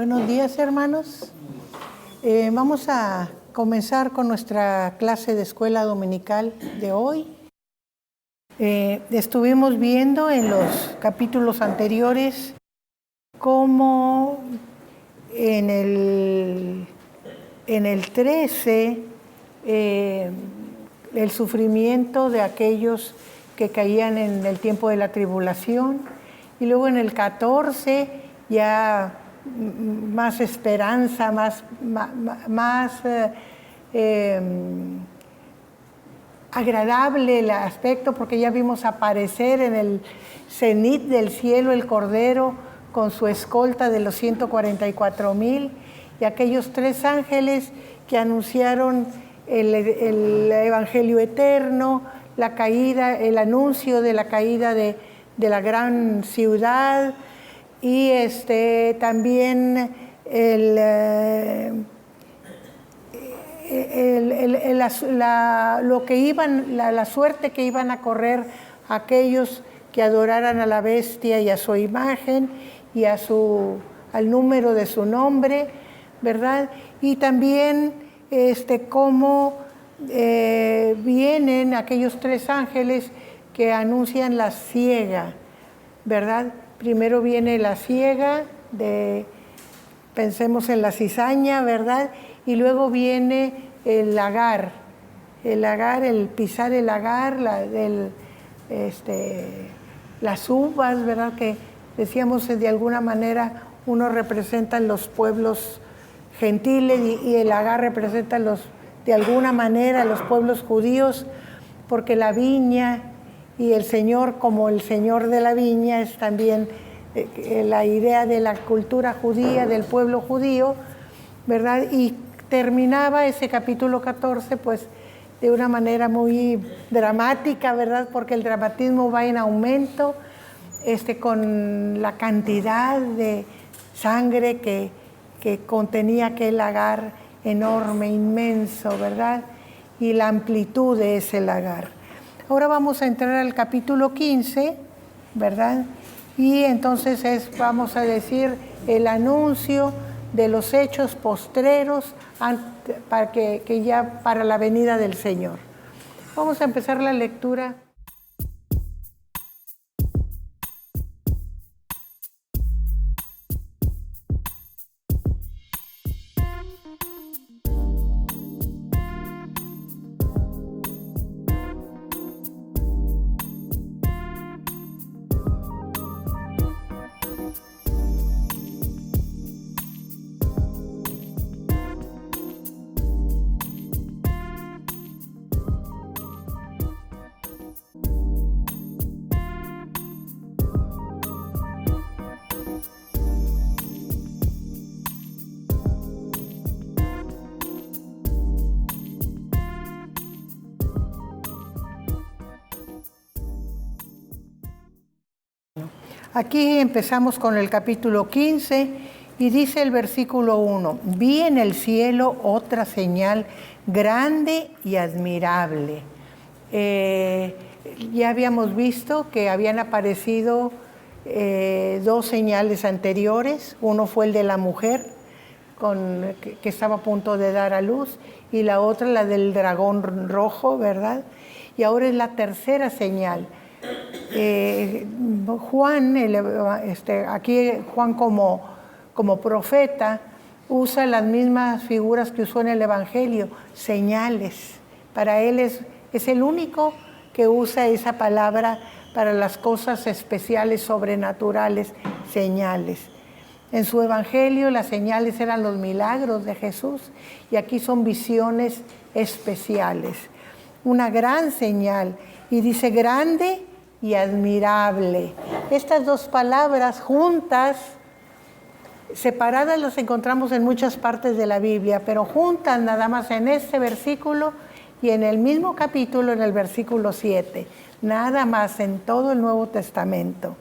Buenos días, hermanos. Vamos a comenzar con nuestra clase de escuela dominical de hoy. Estuvimos viendo en los capítulos anteriores cómo en el 13 el sufrimiento de aquellos que caían en el tiempo de la tribulación, y luego en el 14 ya más esperanza, más agradable el aspecto, porque ya vimos aparecer en el cenit del cielo el Cordero con su escolta de los 144,000 y aquellos 3 ángeles que anunciaron el Evangelio eterno, la caída, el anuncio de la caída de la gran ciudad, y también la suerte que iban a correr aquellos que adoraran a la bestia y a su imagen y al número de su nombre, ¿verdad? Y también cómo vienen aquellos 3 ángeles que anuncian la siega, ¿verdad? Primero viene la siega, pensemos en la cizaña, ¿verdad? Y luego viene el lagar, el pisar el lagar, las uvas, ¿verdad? Que decíamos de alguna manera uno representa los pueblos gentiles y el lagar representa de alguna manera los pueblos judíos, porque la viña y el Señor como el Señor de la viña es también la idea de la cultura judía, del pueblo judío, ¿verdad? Y terminaba ese capítulo 14 pues de una manera muy dramática, ¿verdad? Porque el dramatismo va en aumento con la cantidad de sangre que contenía aquel lagar enorme, inmenso, ¿verdad? Y la amplitud de ese lagar. Ahora vamos a entrar al capítulo 15, ¿verdad? Y entonces vamos a decir el anuncio de los hechos postreros para la venida del Señor. Vamos a empezar la lectura. Aquí empezamos con el capítulo 15 y dice el versículo 1: vi en el cielo otra señal grande y admirable. Ya habíamos visto que habían aparecido 2 señales anteriores. Uno fue el de la mujer que estaba a punto de dar a luz, y la otra la del dragón rojo, ¿verdad? Y ahora es la tercera señal. Juan, aquí Juan como profeta usa las mismas figuras que usó en el Evangelio, señales. Para él es el único que usa esa palabra para las cosas especiales, sobrenaturales, señales. En su Evangelio las señales eran los milagros de Jesús, y aquí son visiones especiales. Una gran señal, y dice grande y admirable. Estas 2 palabras juntas, separadas las encontramos en muchas partes de la Biblia, pero juntas nada más en este versículo y en el mismo capítulo, en el versículo 7, nada más en todo el Nuevo Testamento.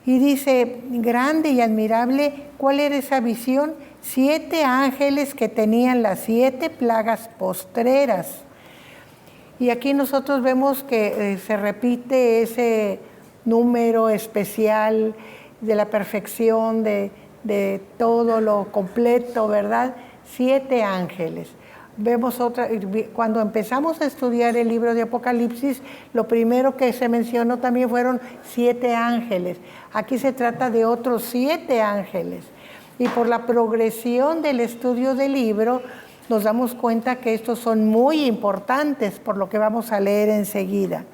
Y dice, grande y admirable, ¿cuál era esa visión? 7 ángeles que tenían las 7 plagas postreras. Y aquí nosotros vemos que se repite ese número especial de la perfección, de de todo lo completo, ¿verdad? 7 ángeles. Vemos cuando empezamos a estudiar el libro de Apocalipsis, lo primero que se mencionó también fueron 7 ángeles. Aquí se trata de otros 7 ángeles. Y por la progresión del estudio del libro, nos damos cuenta que estos son muy importantes, por lo que vamos a leer enseguida.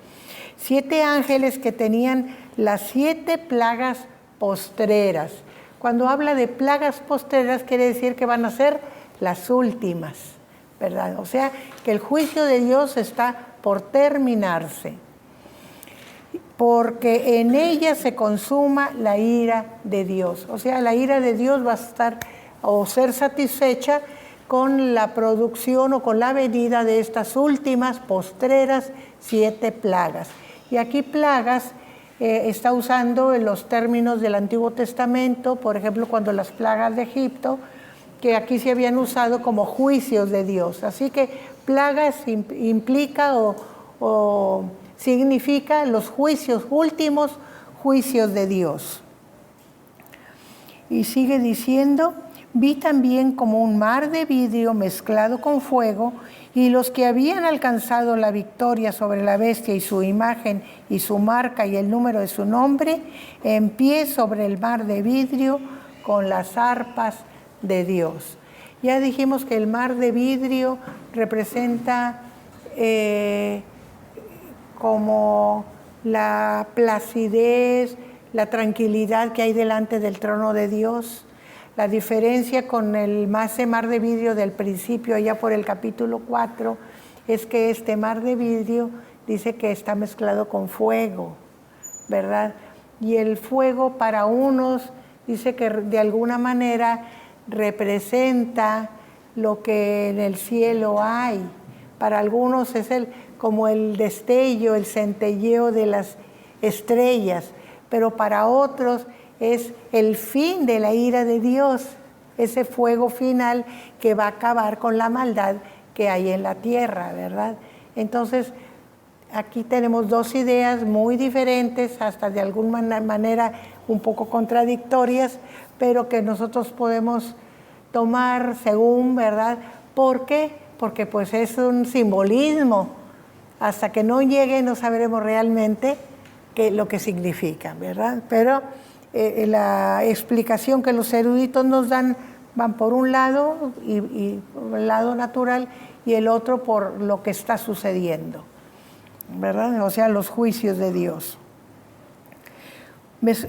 7 ángeles que tenían las 7 plagas postreras. Cuando habla de plagas postreras, quiere decir que van a ser las últimas, ¿verdad? O sea, que el juicio de Dios está por terminarse, porque en ella se consuma la ira de Dios. O sea, la ira de Dios va a estar o ser satisfecha con la producción o con la venida de estas últimas postreras 7 plagas. Y aquí plagas está usando en los términos del Antiguo Testamento, por ejemplo, cuando las plagas de Egipto, que aquí se habían usado como juicios de Dios. Así que plagas implica o significa los juicios, últimos juicios de Dios. Y sigue diciendo: vi también como un mar de vidrio mezclado con fuego, y los que habían alcanzado la victoria sobre la bestia y su imagen y su marca y el número de su nombre, en pie sobre el mar de vidrio con las arpas de Dios. Ya dijimos que el mar de vidrio representa como la placidez, la tranquilidad que hay delante del trono de Dios. La diferencia con ese mar de vidrio del principio, allá por el capítulo 4, es que este mar de vidrio dice que está mezclado con fuego, ¿verdad? Y el fuego para unos dice que de alguna manera representa lo que en el cielo hay. Para algunos es como el destello, el centelleo de las estrellas, pero para otros es el fin de la ira de Dios, ese fuego final que va a acabar con la maldad que hay en la tierra, ¿verdad? Entonces, aquí tenemos 2 ideas muy diferentes, hasta de alguna manera un poco contradictorias, pero que nosotros podemos tomar según, ¿verdad? ¿Por qué? Porque pues es un simbolismo. Hasta que no llegue no sabremos realmente lo que significa, ¿verdad? Pero la explicación que los eruditos nos dan van por un lado, y un lado natural, y el otro por lo que está sucediendo, ¿verdad? O sea, los juicios de Dios.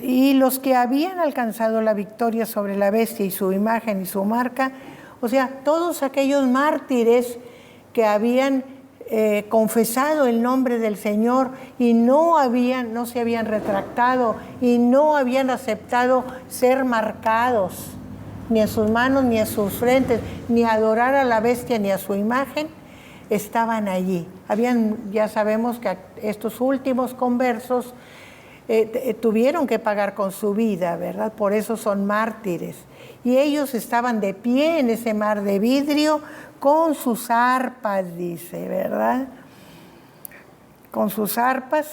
Y los que habían alcanzado la victoria sobre la bestia y su imagen y su marca, o sea, todos aquellos mártires que habían confesado el nombre del Señor y no se habían retractado y no habían aceptado ser marcados, ni en sus manos, ni en sus frentes, ni adorar a la bestia, ni a su imagen, estaban allí. Ya sabemos que estos últimos conversos tuvieron que pagar con su vida, ¿verdad? Por eso son mártires. Y ellos estaban de pie en ese mar de vidrio con sus arpas, dice, ¿verdad? Con sus arpas.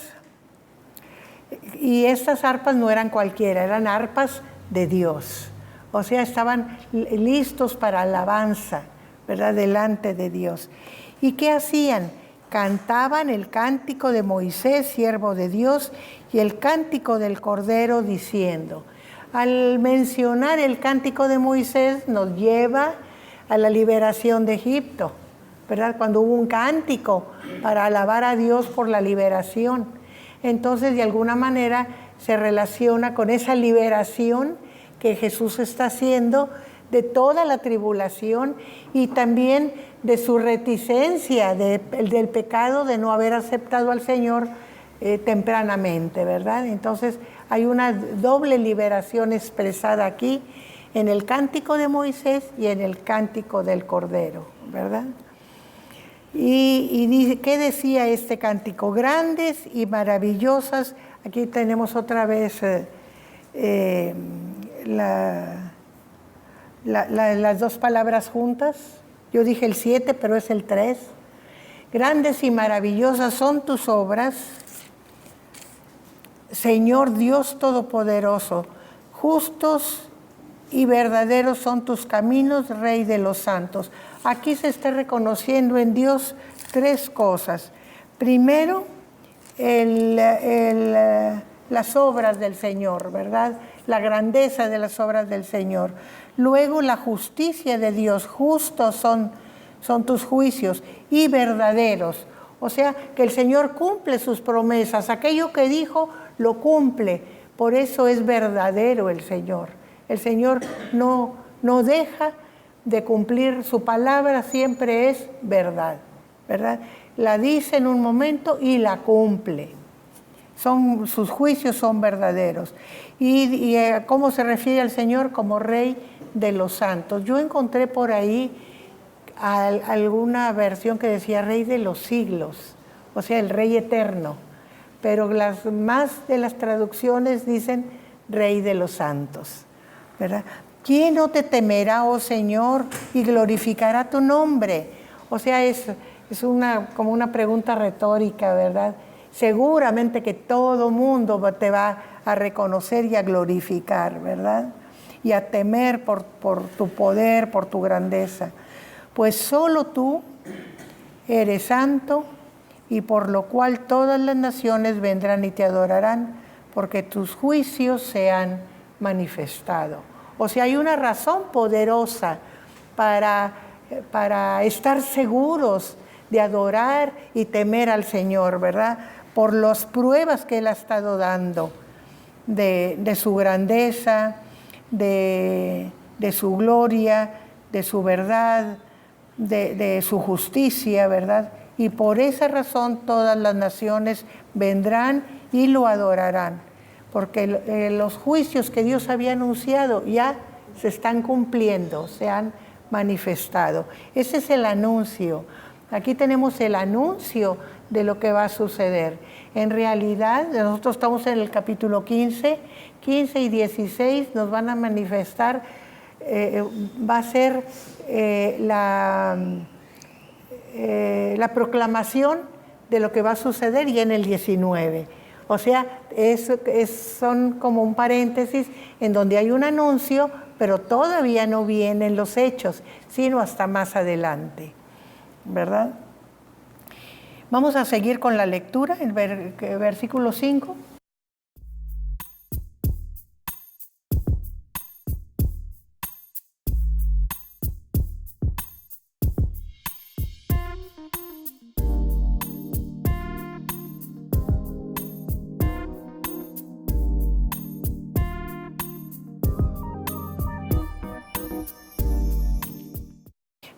Y estas arpas no eran cualquiera, eran arpas de Dios. O sea, estaban listos para alabanza, ¿verdad? Delante de Dios. ¿Y qué hacían? Cantaban el cántico de Moisés, siervo de Dios, y el cántico del Cordero, diciendo. Al mencionar el cántico de Moisés nos lleva a la liberación de Egipto, ¿verdad? Cuando hubo un cántico para alabar a Dios por la liberación. Entonces, de alguna manera, se relaciona con esa liberación que Jesús está haciendo de toda la tribulación y también de su reticencia, del pecado de no haber aceptado al Señor tempranamente, ¿verdad? Entonces, hay una doble liberación expresada aquí en el cántico de Moisés y en el cántico del Cordero, ¿verdad? Y dice, ¿qué decía este cántico? Grandes y maravillosas. Aquí tenemos otra vez las 2 palabras juntas. Yo dije el 7, pero es el 3. Grandes y maravillosas son tus obras, Señor Dios Todopoderoso. Justos y verdaderos son tus caminos, Rey de los santos. Aquí se está reconociendo en Dios tres cosas. Primero, las obras del Señor, ¿verdad? La grandeza de las obras del Señor. Luego, la justicia de Dios. Justos son tus juicios y verdaderos. O sea, que el Señor cumple sus promesas. Aquello que dijo, lo cumple. Por eso es verdadero el Señor. El Señor no deja de cumplir su palabra, siempre es verdad, ¿verdad? La dice en un momento y la cumple. Sus juicios son verdaderos. Y ¿cómo se refiere al Señor? Como Rey de los santos. Yo encontré por ahí alguna versión que decía Rey de los siglos, o sea, el Rey eterno. Pero las más de las traducciones dicen Rey de los santos, ¿verdad? ¿Quién no te temerá, oh Señor, y glorificará tu nombre? O sea, es como una pregunta retórica, ¿verdad? Seguramente que todo mundo te va a reconocer y a glorificar, ¿verdad? Y a temer por tu poder, por tu grandeza. Pues solo tú eres santo, y por lo cual todas las naciones vendrán y te adorarán, porque tus juicios se han manifestado. O sea, hay una razón poderosa para estar seguros de adorar y temer al Señor, ¿verdad? Por las pruebas que Él ha estado dando de su grandeza, de su gloria, de su verdad, de su justicia, ¿verdad? Y por esa razón todas las naciones vendrán y lo adorarán, porque los juicios que Dios había anunciado ya se están cumpliendo, se han manifestado. Ese es el anuncio. Aquí tenemos el anuncio de lo que va a suceder. En realidad, nosotros estamos en el capítulo 15 y 16 nos van a manifestar, va a ser la proclamación de lo que va a suceder y en el 19. O sea, son como un paréntesis en donde hay un anuncio, pero todavía no vienen los hechos, sino hasta más adelante, ¿verdad? Vamos a seguir con la lectura, el versículo 5.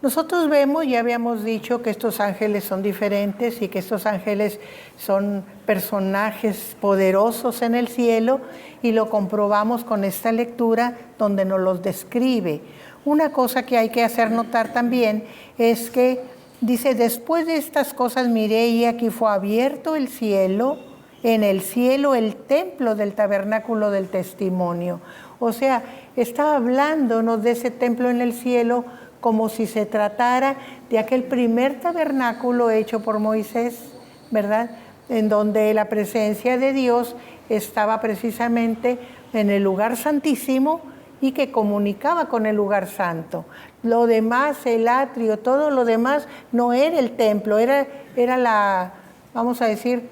Nosotros vemos, ya habíamos dicho que estos ángeles son diferentes y que estos ángeles son personajes poderosos en el cielo, y lo comprobamos con esta lectura donde nos los describe. Una cosa que hay que hacer notar también es que dice: después de estas cosas miré y aquí fue abierto el cielo, en el cielo el templo del tabernáculo del testimonio. O sea, está hablándonos de ese templo en el cielo como si se tratara de aquel primer tabernáculo hecho por Moisés, ¿verdad? En donde la presencia de Dios estaba precisamente en el lugar santísimo y que comunicaba con el lugar santo. Lo demás, el atrio, todo lo demás no era el templo, era la, vamos a decir,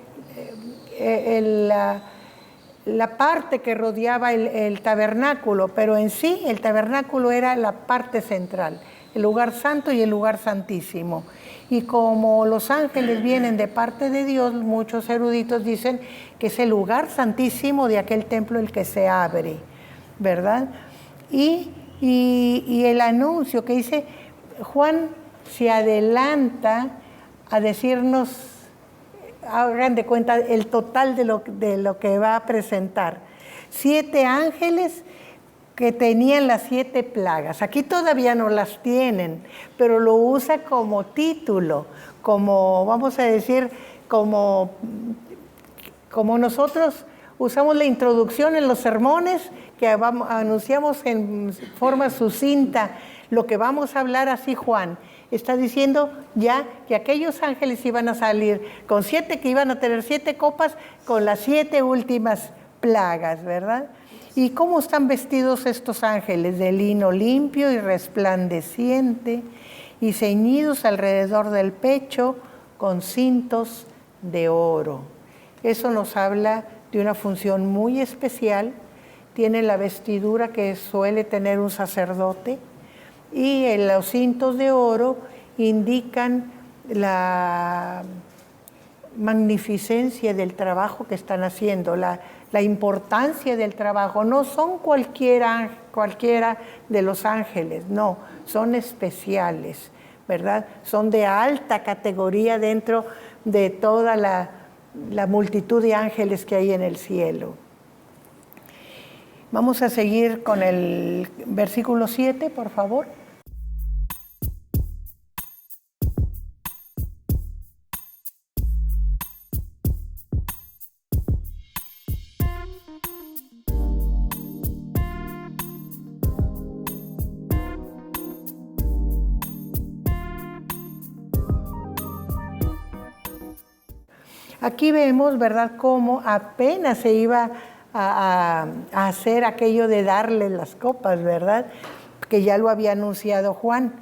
la parte que rodeaba el tabernáculo, pero en sí el tabernáculo era la parte central, el lugar santo y el lugar santísimo. Y como los ángeles vienen de parte de Dios, muchos eruditos dicen que es el lugar santísimo de aquel templo el que se abre, ¿verdad? Y el anuncio que dice, Juan se adelanta a decirnos, hagan de cuenta, el total de lo que va a presentar. 7 ángeles que tenían las 7 plagas. Aquí todavía no las tienen, pero lo usa como título, como, vamos a decir, como nosotros usamos la introducción en los sermones, que anunciamos en forma sucinta lo que vamos a hablar. Así Juan está diciendo ya que aquellos ángeles iban a salir con 7, que iban a tener 7 copas con las 7 últimas plagas, ¿verdad? ¿Y cómo están vestidos estos ángeles? De lino limpio y resplandeciente, y ceñidos alrededor del pecho con cintos de oro. Eso nos habla de una función muy especial. Tiene la vestidura que suele tener un sacerdote, y los cintos de oro indican la magnificencia del trabajo que están haciendo, la importancia del trabajo. No son cualquiera de los ángeles, no, son especiales, ¿verdad? Son de alta categoría dentro de toda la multitud de ángeles que hay en el cielo. Vamos a seguir con el versículo 7, por favor. Aquí vemos, ¿verdad?, cómo apenas se iba a hacer aquello de darle las copas, ¿verdad?, que ya lo había anunciado Juan.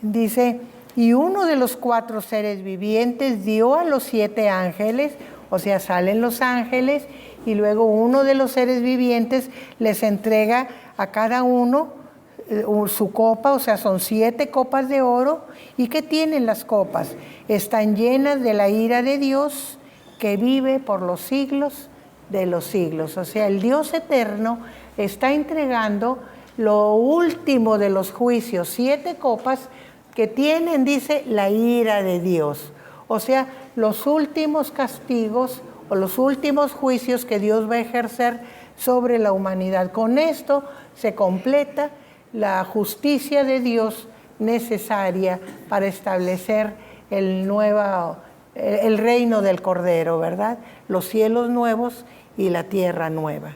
Dice, y uno de los 4 seres vivientes dio a los 7 ángeles, o sea, salen los ángeles, y luego uno de los seres vivientes les entrega a cada uno su copa, o sea, son 7 copas de oro. ¿Y qué tienen las copas? Están llenas de la ira de Dios, que vive por los siglos de los siglos. O sea, el Dios eterno está entregando lo último de los juicios, 7 copas que tienen, dice, la ira de Dios. O sea, los últimos castigos o los últimos juicios que Dios va a ejercer sobre la humanidad. Con esto se completa la justicia de Dios necesaria para establecer el reino del Cordero, ¿verdad? Los cielos nuevos y la tierra nueva.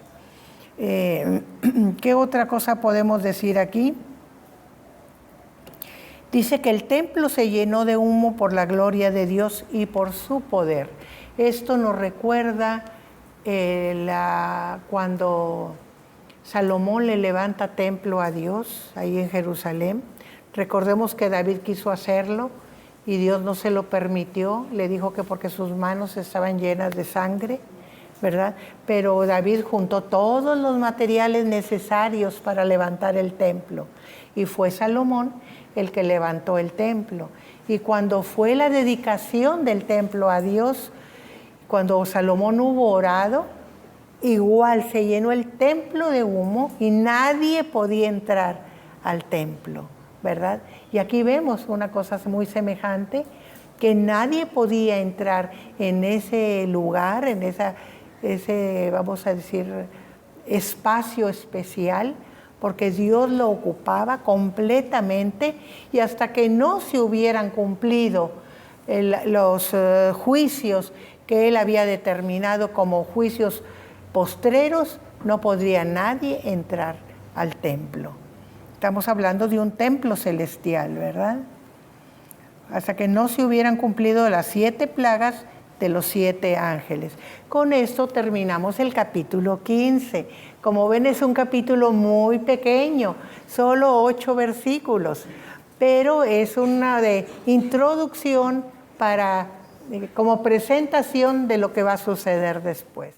¿Qué otra cosa podemos decir aquí? Dice que el templo se llenó de humo por la gloria de Dios y por su poder. Esto nos recuerda cuando Salomón le levanta templo a Dios ahí en Jerusalén. Recordemos que David quiso hacerlo y Dios no se lo permitió, le dijo que porque sus manos estaban llenas de sangre, ¿verdad? Pero David juntó todos los materiales necesarios para levantar el templo, y fue Salomón el que levantó el templo. Y cuando fue la dedicación del templo a Dios, cuando Salomón hubo orado, igual se llenó el templo de humo y nadie podía entrar al templo, ¿verdad? Y aquí vemos una cosa muy semejante, que nadie podía entrar en ese lugar, en ese, vamos a decir, espacio especial, porque Dios lo ocupaba completamente, y hasta que no se hubieran cumplido los juicios que Él había determinado como juicios postreros, no podría nadie entrar al templo. Estamos hablando de un templo celestial, ¿verdad? Hasta que no se hubieran cumplido las 7 plagas de los 7 ángeles. Con esto terminamos el capítulo 15. Como ven, es un capítulo muy pequeño, solo 8 versículos, pero es una de introducción como presentación de lo que va a suceder después.